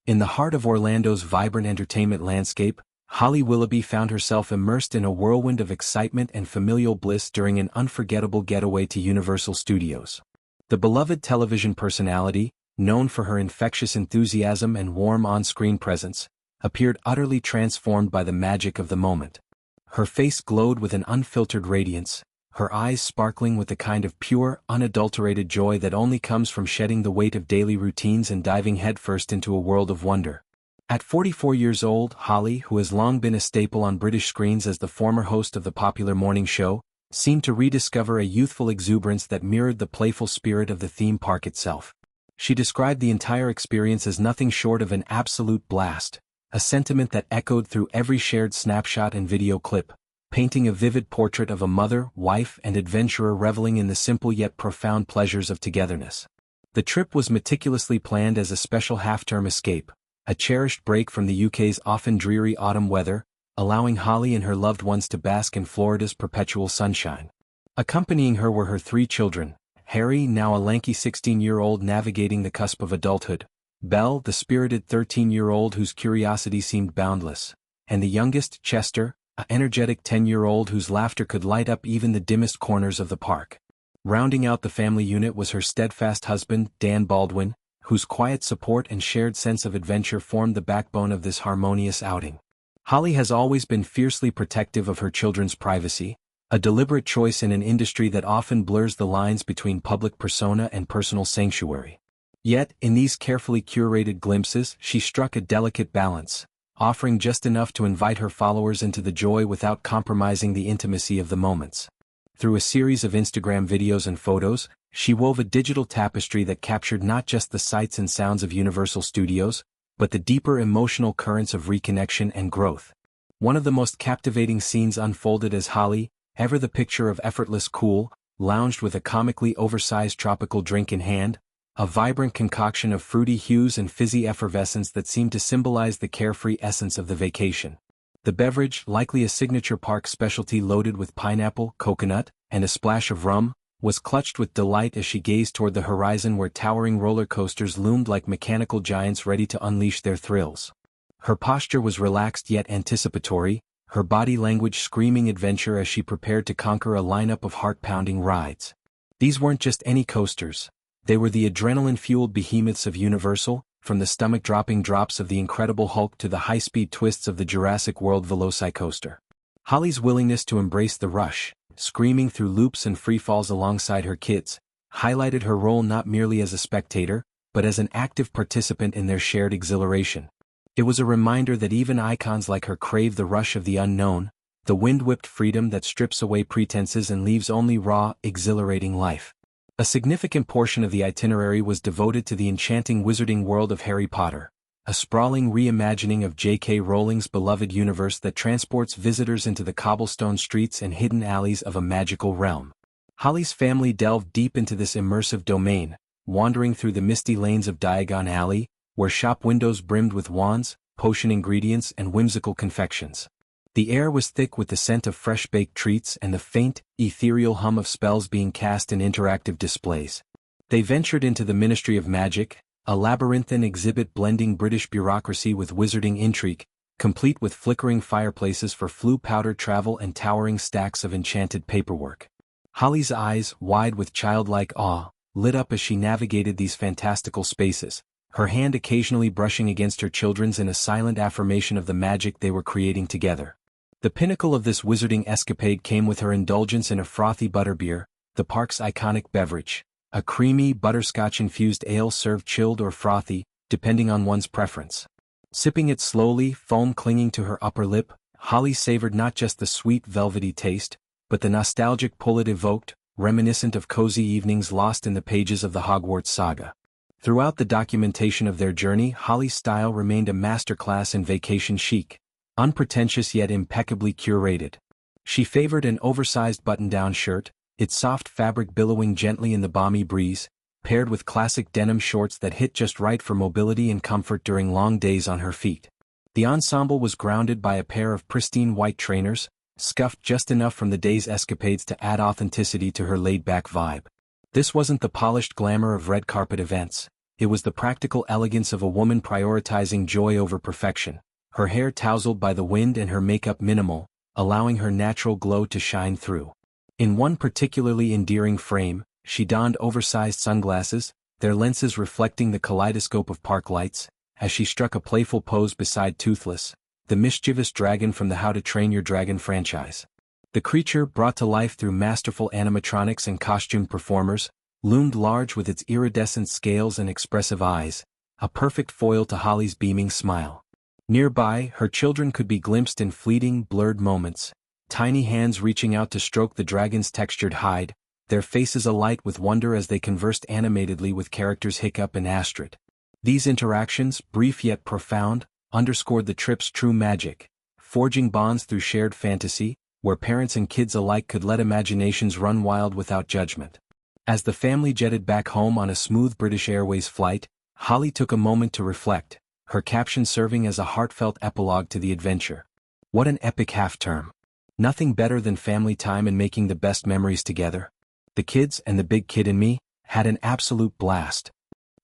In the heart of Orlando's vibrant entertainment landscape, Holly Willoughby found herself immersed in a whirlwind of excitement and familial bliss during an unforgettable getaway to Universal Studios. The beloved television personality, known for her infectious enthusiasm and warm on-screen presence, appeared utterly transformed by the magic of the moment. Her face glowed with an unfiltered radiance, her eyes sparkling with the kind of pure, unadulterated joy that only comes from shedding the weight of daily routines and diving headfirst into a world of wonder. At 44 years old, Holly, who has long been a staple on British screens as the former host of the popular morning show, seemed to rediscover a youthful exuberance that mirrored the playful spirit of the theme park itself. She described the entire experience as nothing short of an absolute blast, a sentiment that echoed through every shared snapshot and video clip, painting a vivid portrait of a mother, wife, and adventurer reveling in the simple yet profound pleasures of togetherness. The trip was meticulously planned as a special half-term escape, a cherished break from the UK's often dreary autumn weather, allowing Holly and her loved ones to bask in Florida's perpetual sunshine. Accompanying her were her 3 children, Harry, now a lanky 16-year-old navigating the cusp of adulthood, Belle, the spirited 13-year-old whose curiosity seemed boundless, and the youngest, Chester, an energetic 10-year-old whose laughter could light up even the dimmest corners of the park. Rounding out the family unit was her steadfast husband, Dan Baldwin, whose quiet support and shared sense of adventure formed the backbone of this harmonious outing. Holly has always been fiercely protective of her children's privacy, a deliberate choice in an industry that often blurs the lines between public persona and personal sanctuary. Yet, in these carefully curated glimpses, she struck a delicate balance, offering just enough to invite her followers into the joy without compromising the intimacy of the moments. Through a series of Instagram videos and photos, she wove a digital tapestry that captured not just the sights and sounds of Universal Studios, but the deeper emotional currents of reconnection and growth. One of the most captivating scenes unfolded as Holly, ever the picture of effortless cool, lounged with a comically oversized tropical drink in hand, a vibrant concoction of fruity hues and fizzy effervescence that seemed to symbolize the carefree essence of the vacation. The beverage, likely a signature park specialty loaded with pineapple, coconut, and a splash of rum, was clutched with delight as she gazed toward the horizon where towering roller coasters loomed like mechanical giants ready to unleash their thrills. Her posture was relaxed yet anticipatory, her body language screaming adventure as she prepared to conquer a lineup of heart-pounding rides. These weren't just any coasters. They were the adrenaline-fueled behemoths of Universal, from the stomach-dropping drops of the Incredible Hulk to the high-speed twists of the Jurassic World Velocicoaster. Holly's willingness to embrace the rush, screaming through loops and freefalls alongside her kids, highlighted her role not merely as a spectator, but as an active participant in their shared exhilaration. It was a reminder that even icons like her crave the rush of the unknown, the wind-whipped freedom that strips away pretenses and leaves only raw, exhilarating life. A significant portion of the itinerary was devoted to the enchanting wizarding world of Harry Potter, a sprawling reimagining of J.K. Rowling's beloved universe that transports visitors into the cobblestone streets and hidden alleys of a magical realm. Holly's family delved deep into this immersive domain, wandering through the misty lanes of Diagon Alley, where shop windows brimmed with wands, potion ingredients, and whimsical confections. The air was thick with the scent of fresh-baked treats and the faint, ethereal hum of spells being cast in interactive displays. They ventured into the Ministry of Magic, a labyrinthine exhibit blending British bureaucracy with wizarding intrigue, complete with flickering fireplaces for flue powder travel and towering stacks of enchanted paperwork. Holly's eyes, wide with childlike awe, lit up as she navigated these fantastical spaces, her hand occasionally brushing against her children's in a silent affirmation of the magic they were creating together. The pinnacle of this wizarding escapade came with her indulgence in a frothy butterbeer, the park's iconic beverage, a creamy, butterscotch-infused ale served chilled or frothy, depending on one's preference. Sipping it slowly, foam clinging to her upper lip, Holly savored not just the sweet velvety taste, but the nostalgic pull it evoked, reminiscent of cozy evenings lost in the pages of the Hogwarts saga. Throughout the documentation of their journey, Holly's style remained a masterclass in vacation chic, unpretentious yet impeccably curated. She favored an oversized button-down shirt, its soft fabric billowing gently in the balmy breeze, paired with classic denim shorts that hit just right for mobility and comfort during long days on her feet. The ensemble was grounded by a pair of pristine white trainers, scuffed just enough from the day's escapades to add authenticity to her laid-back vibe. This wasn't the polished glamour of red carpet events. It was the practical elegance of a woman prioritizing joy over perfection, her hair tousled by the wind and her makeup minimal, allowing her natural glow to shine through. In one particularly endearing frame, she donned oversized sunglasses, their lenses reflecting the kaleidoscope of park lights, as she struck a playful pose beside Toothless, the mischievous dragon from the How to Train Your Dragon franchise. The creature, brought to life through masterful animatronics and costume performers, loomed large with its iridescent scales and expressive eyes, a perfect foil to Holly's beaming smile. Nearby, her children could be glimpsed in fleeting, blurred moments, tiny hands reaching out to stroke the dragon's textured hide, their faces alight with wonder as they conversed animatedly with characters Hiccup and Astrid. These interactions, brief yet profound, underscored the trip's true magic, forging bonds through shared fantasy, where parents and kids alike could let imaginations run wild without judgment. As the family jetted back home on a smooth British Airways flight, Holly took a moment to reflect, her caption serving as a heartfelt epilogue to the adventure. What an epic half-term. Nothing better than family time and making the best memories together. The kids and the big kid in me had an absolute blast.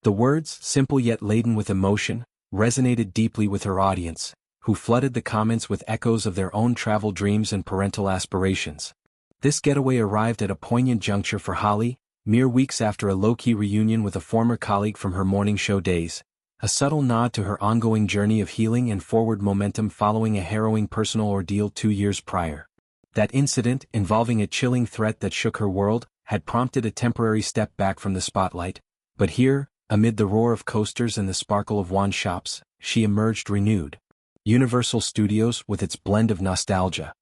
The words, simple yet laden with emotion, resonated deeply with her audience, who flooded the comments with echoes of their own travel dreams and parental aspirations. This getaway arrived at a poignant juncture for Holly, mere weeks after a low-key reunion with a former colleague from her morning show days, a subtle nod to her ongoing journey of healing and forward momentum following a harrowing personal ordeal 2 years prior. That incident, involving a chilling threat that shook her world, had prompted a temporary step back from the spotlight, but here, amid the roar of coasters and the sparkle of wand shops, she emerged renewed. Universal Studios, with its blend of nostalgia,